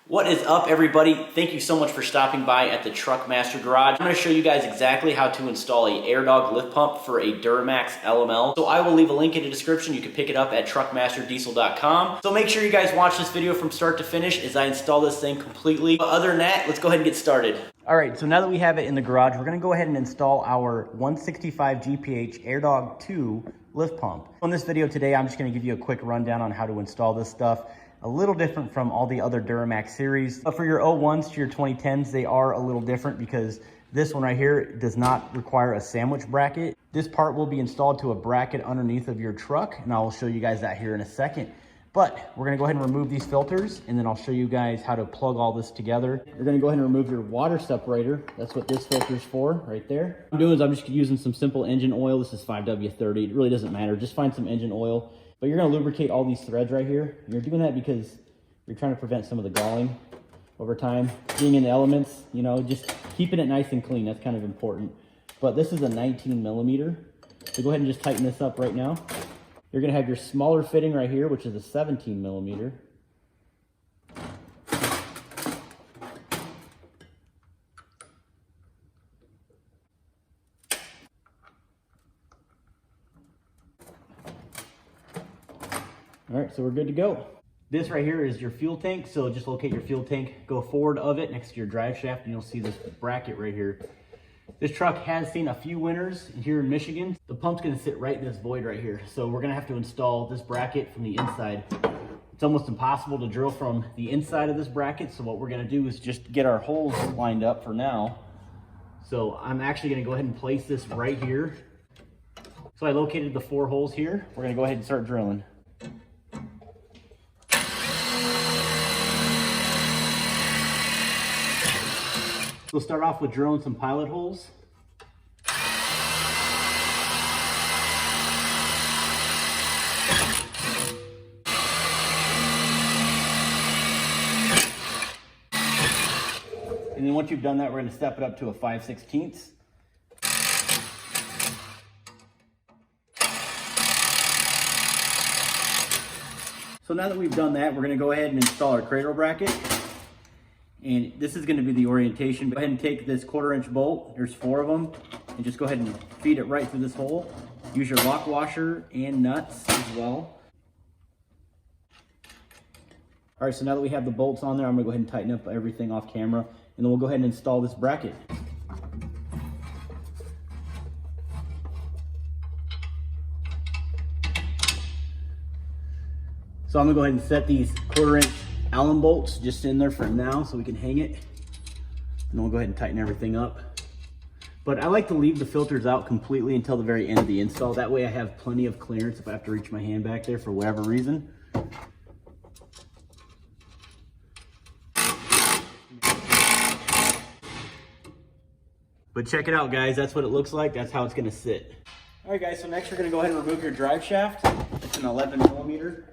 What is up, everybody? Thank you so much for stopping by at the Truckmaster Garage. I'm going to show you guys exactly how to install a Airdog lift pump for a Duramax LML. So I will leave a link in the description. You can pick it up at truckmasterdiesel.com. So make sure you guys watch this video from start to finish as I install this thing completely. But other than that, let's go ahead and get started. All right, so now that we have it in the garage, we're going to go ahead and install our 165 GPH Airdog 2 lift pump. On this video today, I'm just going to give you a quick rundown on how to install this stuff. A little different from all the other Duramax series. But for your 01s to your 2010s, they are a little different because this one right here does not require a sandwich bracket. This part will be installed to a bracket underneath of your truck, and I'll show you guys that here in a second. But we're gonna go ahead and remove these filters, and then I'll show you guys how to plug all this together. You're gonna go ahead and remove your water separator. That's what this filter's for, right there. What I'm doing is I'm just using some simple engine oil. This is 5W30, it really doesn't matter. Just find some engine oil. But you're gonna lubricate all these threads right here. And you're doing that because you're trying to prevent some of the galling over time. Being in the elements, you know, just keeping it nice and clean, that's kind of important. But this is a 19 millimeter. So go ahead and just tighten this up right now. You're gonna have your smaller fitting right here, which is a 17 millimeter. All right, so we're good to go. This right here is your fuel tank. So just locate your fuel tank, go forward of it next to your drive shaft, and you'll see this bracket right here. This truck has seen a few winters here in Michigan. The pump's gonna sit right in this void right here. So we're gonna have to install this bracket from the inside. It's almost impossible to drill from the inside of this bracket. So what we're gonna do is just get our holes lined up for now. So I'm actually gonna go ahead and place this right here. So I located the 4 holes here. We're gonna go ahead and start drilling. We'll start off with drilling some pilot holes. And then once you've done that, we're going to step it up to a 5/16. So now that we've done that, we're going to go ahead and install our cradle bracket. And this is going to be the orientation. Go ahead and take this 1/4-inch bolt, there's 4 of them, and just go ahead and feed it right through this hole. Use your lock washer and nuts as well. All right, so now that we have the bolts on there, I'm going to go ahead and tighten up everything off camera, and then we'll go ahead and install this bracket. So I'm going to go ahead and set these 1/4-inch Allen bolts just in there for now so we can hang it, and then we'll go ahead and tighten everything up. But I like to leave the filters out completely until the very end of the install. That way I have plenty of clearance if I have to reach my hand back there for whatever reason. But check it out, guys, that's what it looks like. That's how it's gonna sit. All right, guys, so next you're gonna go ahead and remove your drive shaft. It's an 11 millimeter.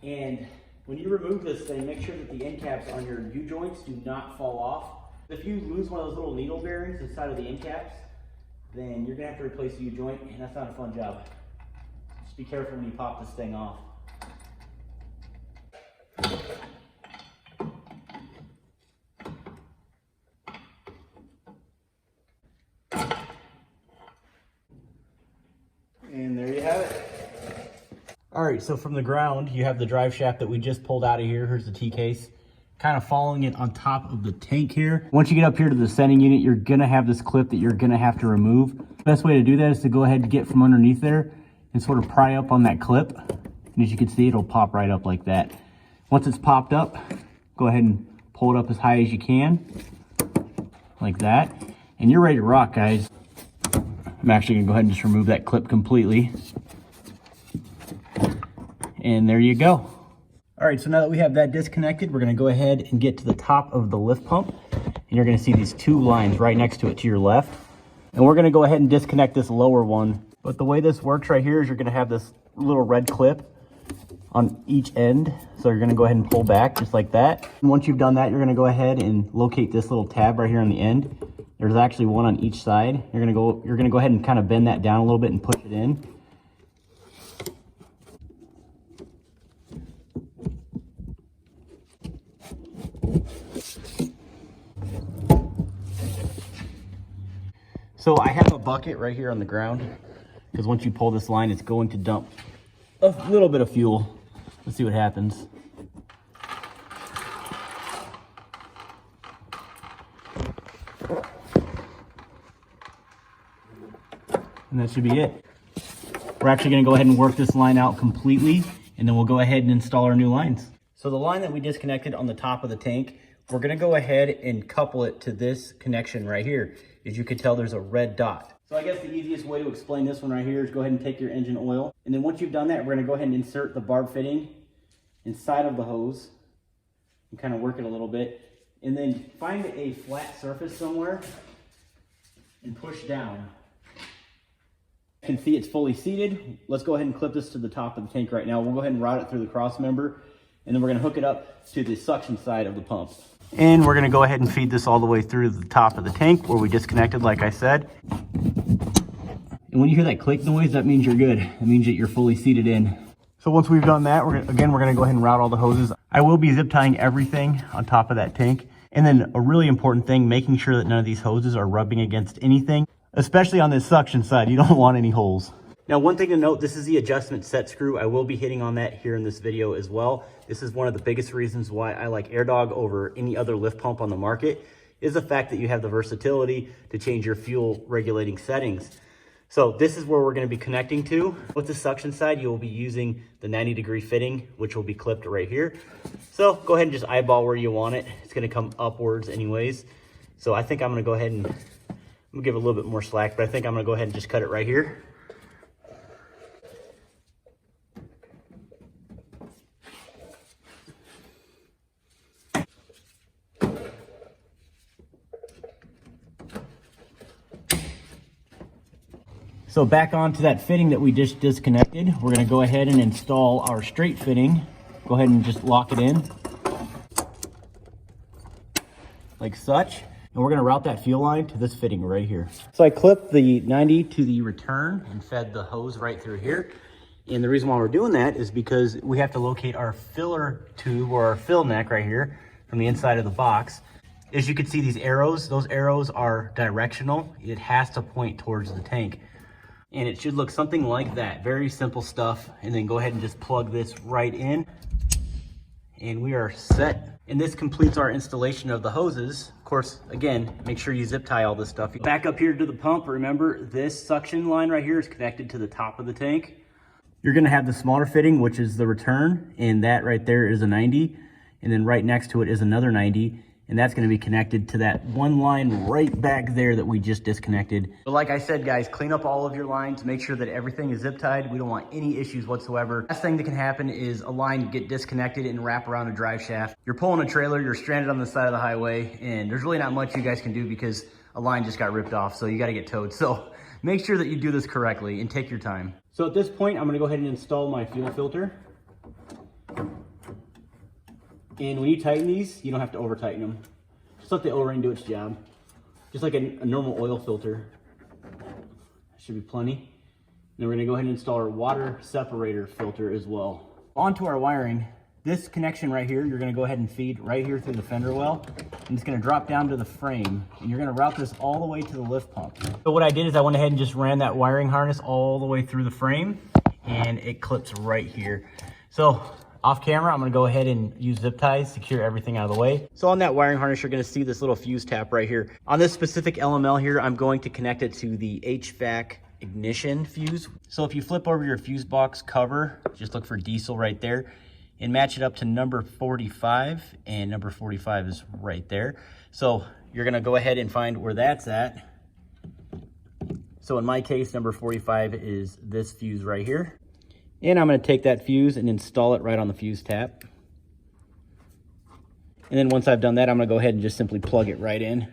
And when you remove this thing, make sure that the end caps on your U-joints do not fall off. If you lose one of those little needle bearings inside of the end caps, then you're gonna have to replace the U-joint, and that's not a fun job. Just be careful when you pop this thing off. And there you have it. All right, so from the ground, you have the drive shaft that we just pulled out of here. Here's the T-case, kind of following it on top of the tank here. Once you get up here to the sending unit, you're gonna have this clip that you're gonna have to remove. The best way to do that is to go ahead and get from underneath there and sort of pry up on that clip. And as you can see, it'll pop right up like that. Once it's popped up, go ahead and pull it up as high as you can, like that. And you're ready to rock, guys. I'm actually gonna go ahead and just remove that clip completely. And there you go. All right, so now that we have that disconnected, we're gonna go ahead and get to the top of the lift pump. And you're gonna see these 2 lines right next to it to your left. And we're gonna go ahead and disconnect this lower one. But the way this works right here is you're gonna have this little red clip on each end. So you're gonna go ahead and pull back just like that. And once you've done that, you're gonna go ahead and locate this little tab right here on the end. There's actually one on each side. You're gonna go ahead and kind of bend that down a little bit and push it in. So I have a bucket right here on the ground because once you pull this line, it's going to dump a little bit of fuel. Let's see what happens. And that should be it. We're actually going to go ahead and work this line out completely, and then we'll go ahead and install our new lines. So the line that we disconnected on the top of the tank, we're going to go ahead and couple it to this connection right here. As you can tell, there's a red dot. So I guess the easiest way to explain this one right here is go ahead and take your engine oil. And then once you've done that, we're going to go ahead and insert the barb fitting inside of the hose and kind of work it a little bit. And then find a flat surface somewhere and push down. You can see it's fully seated. Let's go ahead and clip this to the top of the tank right now. We'll go ahead and route it through the cross member, and then we're going to hook it up to the suction side of the pump. And we're going to go ahead and feed this all the way through the top of the tank where we disconnected, like I said. And when you hear that click noise, that means you're good. It means that you're fully seated in. So once we've done that, we're going to go ahead and route all the hoses. I will be zip tying everything on top of that tank. And then a really important thing, making sure that none of these hoses are rubbing against anything. Especially on this suction side, you don't want any holes. Now, one thing to note, this is the adjustment set screw. I will be hitting on that here in this video as well. This is one of the biggest reasons why I like Airdog over any other lift pump on the market, is the fact that you have the versatility to change your fuel regulating settings. So this is where we're going to be connecting to. With the suction side, you will be using the 90-degree fitting, which will be clipped right here. So go ahead and just eyeball where you want it. It's going to come upwards anyways. So I think I'm going to go ahead and I'm gonna give it a little bit more slack, but I think I'm gonna go ahead and just cut it right here. So back onto that fitting that we just disconnected, we're gonna go ahead and install our straight fitting. Go ahead and just lock it in like such. And we're gonna route that fuel line to this fitting right here. So I clipped the 90 to the return and fed the hose right through here. And the reason why we're doing that is because we have to locate our filler tube or our fill neck right here from the inside of the box. As you can see, these arrows, those arrows are directional. It has to point towards the tank. And it should look something like that. Very simple stuff. And then go ahead and just plug this right in. And we are set. And this completes our installation of the hoses. Of course, again, make sure you zip tie all this stuff. Back up here to the pump, remember this suction line right here is connected to the top of the tank. You're gonna have the smaller fitting, which is the return, and that right there is a 90. And then right next to it is another 90. And that's gonna be connected to that one line right back there that we just disconnected. But like I said, guys, clean up all of your lines, make sure that everything is zip tied. We don't want any issues whatsoever. Last thing that can happen is a line get disconnected and wrap around a drive shaft. You're pulling a trailer, you're stranded on the side of the highway, and there's really not much you guys can do because a line just got ripped off, so you gotta get towed. So make sure that you do this correctly and take your time. So at this point, I'm gonna go ahead and install my fuel filter. And when you tighten these, you don't have to over tighten them. Just let the O-ring do its job. Just like a normal oil filter. Should be plenty. Then we're gonna go ahead and install our water separator filter as well. Onto our wiring, this connection right here, you're gonna go ahead and feed right here through the fender well. And it's gonna drop down to the frame. And you're gonna route this all the way to the lift pump. So what I did is I went ahead and just ran that wiring harness all the way through the frame. And it clips right here. So off camera, I'm gonna go ahead and use zip ties, secure everything out of the way. So on that wiring harness, you're gonna see this little fuse tap right here. On this specific LML here, I'm going to connect it to the HVAC ignition fuse. So if you flip over your fuse box cover, just look for diesel right there and match it up to number 45, and number 45 is right there. So you're gonna go ahead and find where that's at. So in my case, number 45 is this fuse right here. And I'm going to take that fuse and install it right on the fuse tap. And then once I've done that, I'm going to go ahead and just simply plug it right in.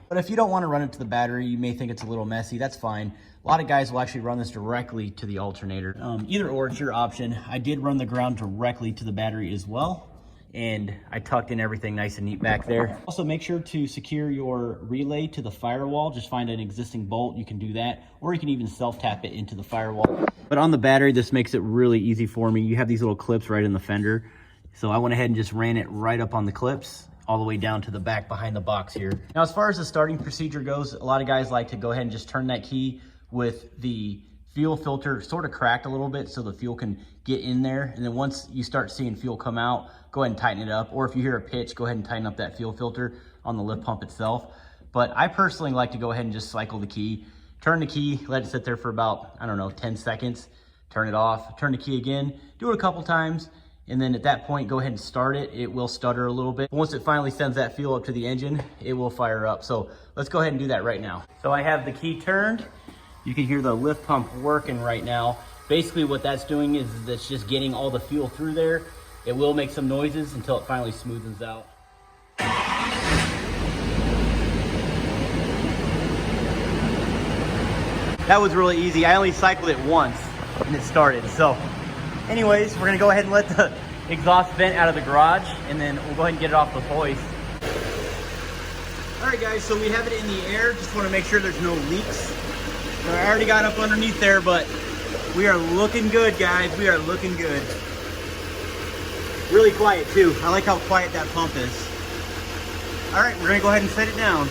But if you don't want to run it to the battery, you may think it's a little messy, that's fine. A lot of guys will actually run this directly to the alternator. Either or, it's your option. I did run the ground directly to the battery as well. And I tucked in everything nice and neat back there. Also, make sure to secure your relay to the firewall. Just find an existing bolt, you can do that. Or you can even self-tap it into the firewall. But on the battery, this makes it really easy for me. You have these little clips right in the fender. So I went ahead and just ran it right up on the clips, all the way down to the back behind the box here. Now, as far as the starting procedure goes, a lot of guys like to go ahead and just turn that key with the fuel filter sort of cracked a little bit so the fuel can get in there. And then once you start seeing fuel come out, go ahead and tighten it up. Or if you hear a pitch, go ahead and tighten up that fuel filter on the lift pump itself. But I personally like to go ahead and just cycle the key, turn the key, let it sit there for about, I don't know, 10 seconds, turn it off, turn the key again, do it a couple times. And then at that point, go ahead and start it. It will stutter a little bit. Once it finally sends that fuel up to the engine, it will fire up. So let's go ahead and do that right now. So I have the key turned. You can hear the lift pump working right now. Basically what that's doing is it's just getting all the fuel through there. It will make some noises until it finally smoothens out. That was really easy. I only cycled it once and it started. So anyways, we're gonna go ahead and let the exhaust vent out of the garage and then we'll go ahead and get it off the hoist. All right guys, so we have it in the air. Just wanna make sure there's no leaks. I already got up underneath there, but we are looking good, guys. We are looking good. Really quiet too. I like how quiet that pump is. All right, we're gonna go ahead and set it down.